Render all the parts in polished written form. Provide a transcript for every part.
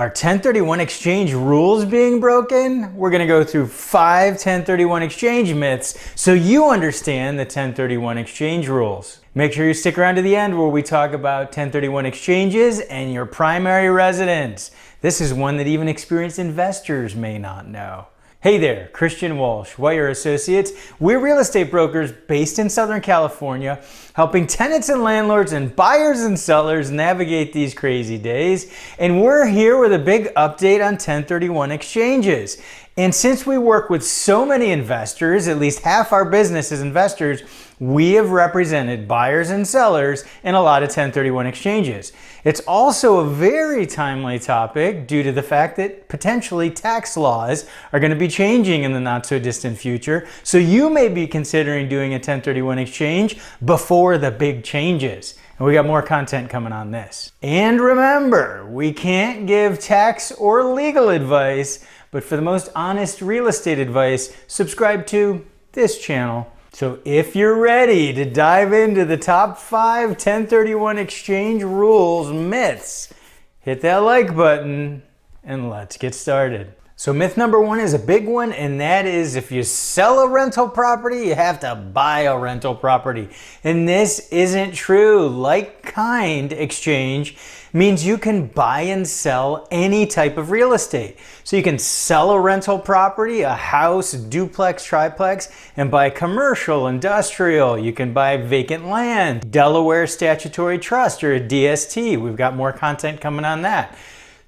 Are 1031 exchange rules being broken? We're going to go through 5 1031 exchange myths so you understand the 1031 exchange rules. Make sure you stick around to the end where we talk about 1031 exchanges and your primary residence. This is one that even experienced investors may not know. Hey there, Christian Walsh, Wire Associates. We're real estate brokers based in Southern California, helping tenants and landlords and buyers and sellers navigate these crazy days. And we're here with a big update on 1031 exchanges. And since we work with so many investors, at least half our business is investors, we have represented buyers and sellers in a lot of 1031 exchanges. It's also a very timely topic due to the fact that potentially tax laws are going to be changing in the not so distant future. So you may be considering doing a 1031 exchange before the big changes. And we got more content coming on this. And remember, we can't give tax or legal advice, but for the most honest real estate advice, subscribe to this channel. So if you're ready to dive into the top 5 1031 exchange rules myths, hit that like button and let's get started. So myth number 1 is a big one, and that is if you sell a rental property, you have to buy a rental property. And this isn't true. Like-kind exchange means you can buy and sell any type of real estate. So you can sell a rental property, a house, duplex, triplex, and buy commercial, industrial. You can buy vacant land, Delaware Statutory Trust, or a DST. We've got more content coming on that.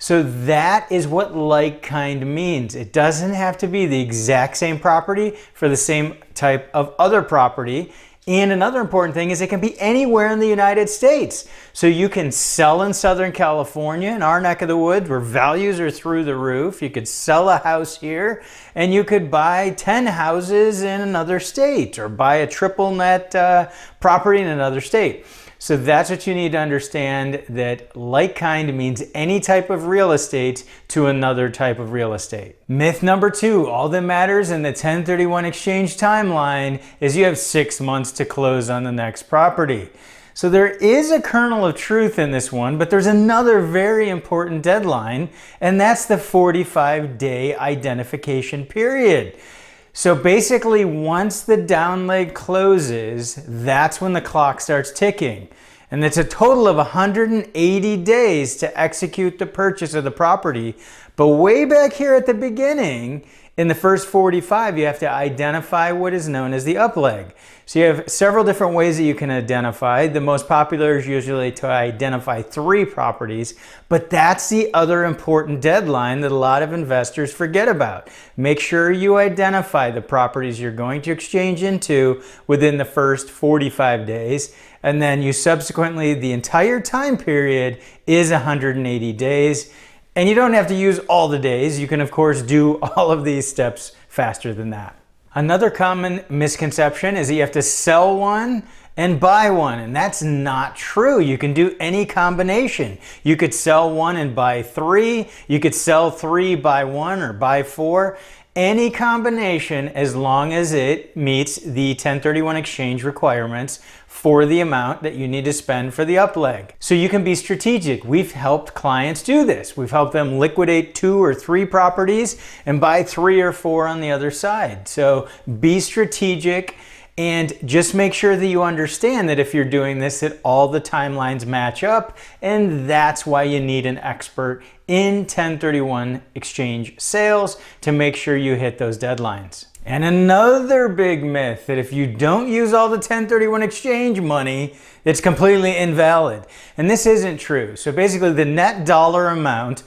So that is what like-kind means. It doesn't have to be the exact same property for the same type of other property. And another important thing is it can be anywhere in the United States. So you can sell in Southern California, in our neck of the woods, where values are through the roof. You could sell a house here, and you could buy 10 houses in another state, or buy a triple net property in another state. So that's what you need to understand, that like-kind means any type of real estate to another type of real estate. Myth number 2, all that matters in the 1031 exchange timeline is you have 6 months to close on the next property. So there is a kernel of truth in this one, but there's another very important deadline, and that's the 45-day identification period. So basically, once the down leg closes, that's when the clock starts ticking. And it's a total of 180 days to execute the purchase of the property. But way back here at the beginning, in the first 45, you have to identify what is known as the up leg. So you have several different ways that you can identify. The most popular is usually to identify 3 properties, but that's the other important deadline that a lot of investors forget about. Make sure you identify the properties you're going to exchange into within the first 45 days, and then you subsequently, the entire time period is 180 days. And you don't have to use all the days. You can, of course, do all of these steps faster than that. Another common misconception is that you have to sell one and buy one, and that's not true. You can do any combination. You could sell one and buy 3. You could sell 3, buy 1, or buy 4. Any combination, as long as it meets the 1031 exchange requirements for the amount that you need to spend for the up leg. So you can be strategic. We've helped clients do this. We've helped them liquidate 2 or 3 properties and buy 3 or 4 on the other side. So be strategic, and just make sure that you understand that if you're doing this, that all the timelines match up, and that's why you need an expert in 1031 exchange sales to make sure you hit those deadlines. And another big myth, that if you don't use all the 1031 exchange money, it's completely invalid. And this isn't true. So basically, the net dollar amount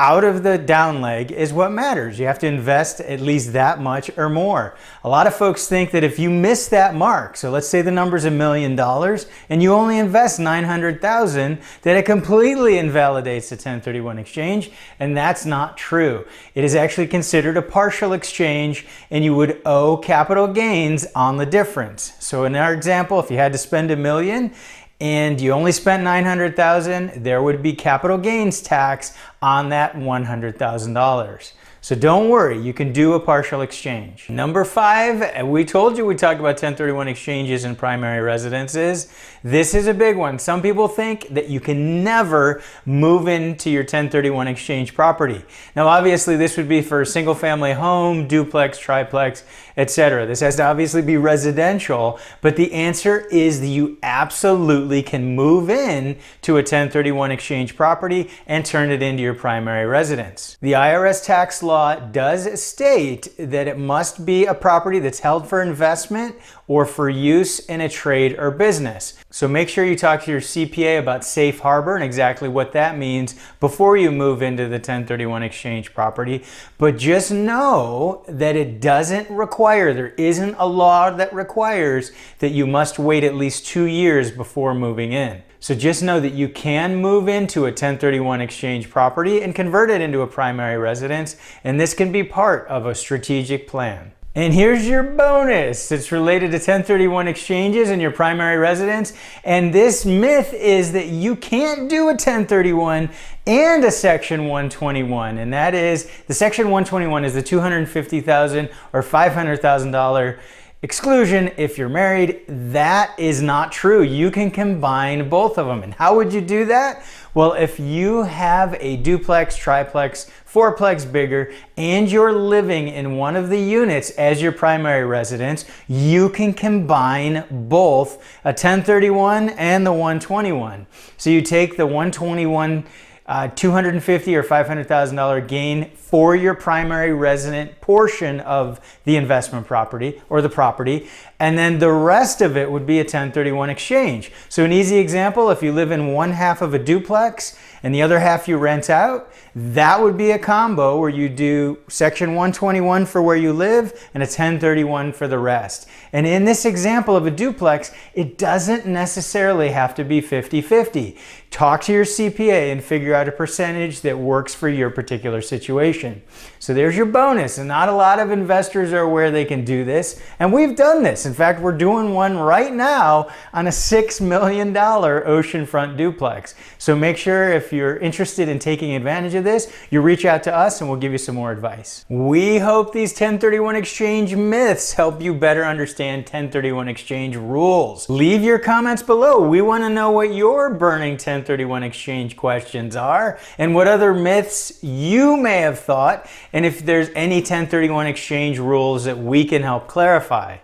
out of the down leg is what matters. You have to invest at least that much or more. A lot of folks think that if you miss that mark, so let's say the number's $1 million and you only invest $900,000, that it completely invalidates the 1031 exchange, and that's not true. It is actually considered a partial exchange, and you would owe capital gains on the difference. So in our example, if you had to spend $1 million and you only spent $900,000, there would be capital gains tax on that $100,000. So don't worry, you can do a partial exchange. Number 5, we told you we talked about 1031 exchanges and primary residences. This is a big one. Some people think that you can never move into your 1031 exchange property. Now, obviously, this would be for a single family home, duplex, triplex, etc. This has to obviously be residential, but the answer is that you absolutely can move in to a 1031 exchange property and turn it into your primary residence. The IRS tax law does state that it must be a property that's held for investment or for use in a trade or business. So make sure you talk to your CPA about safe harbor and exactly what that means before you move into the 1031 exchange property. But just know that it doesn't require, there isn't a law that requires that you must wait at least 2 years before moving in. So just know that you can move into a 1031 exchange property and convert it into a primary residence, and this can be part of a strategic plan. And here's your bonus. It's related to 1031 exchanges and your primary residence. And this myth is that you can't do a 1031 and a Section 121. And that is, the Section 121 is the $250,000 or $500,000 exclusion if you're married. That is not true. You can combine both of them. And how would you do that? Well, if you have a duplex, triplex, fourplex bigger, and you're living in one of the units as your primary residence, you can combine both a 1031 and the 121. So you take the 121 $250,000 or $500,000 gain for your primary resident portion of the investment property or the property, and then the rest of it would be a 1031 exchange. So an easy example, if you live in one half of a duplex and the other half you rent out, that would be a combo where you do Section 121 for where you live and a 1031 for the rest. And in this example of a duplex, it doesn't necessarily have to be 50-50. Talk to your CPA and figure out a percentage that works for your particular situation. So there's your bonus. And not a lot of investors are aware they can do this. And we've done this. In fact, we're doing one right now on a $6 million oceanfront duplex. So make sure if you're interested in taking advantage of this, you reach out to us and we'll give you some more advice. We hope these 1031 exchange myths help you better understand 1031 exchange rules. Leave your comments below. We want to know what your burning 1031 exchange questions are and what other myths you may have thought, and if there's any 1031 exchange rules that we can help clarify.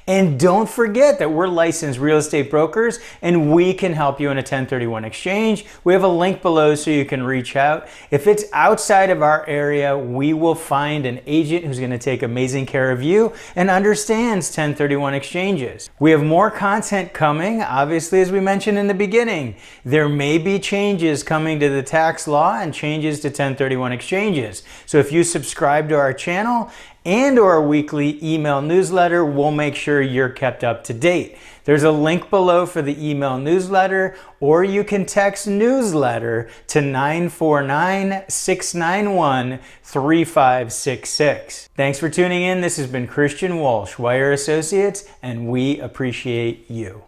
And don't forget that we're licensed real estate brokers and we can help you in a 1031 exchange. We have a link below so you can reach out. If it's outside of our area, we will find an agent who's going to take amazing care of you and understands 1031 exchanges. We have more content coming. Obviously, as we mentioned in the beginning, there may be changes coming to the tax law and changes to 1031 exchanges. So if you subscribe to our channel and our weekly email newsletter, we'll make sure you're kept up to date. There's a link below for the email newsletter, or you can text newsletter to 949-691-3566. Thanks for tuning in. This has been Christian Walsh, Wire Associates, and we appreciate you.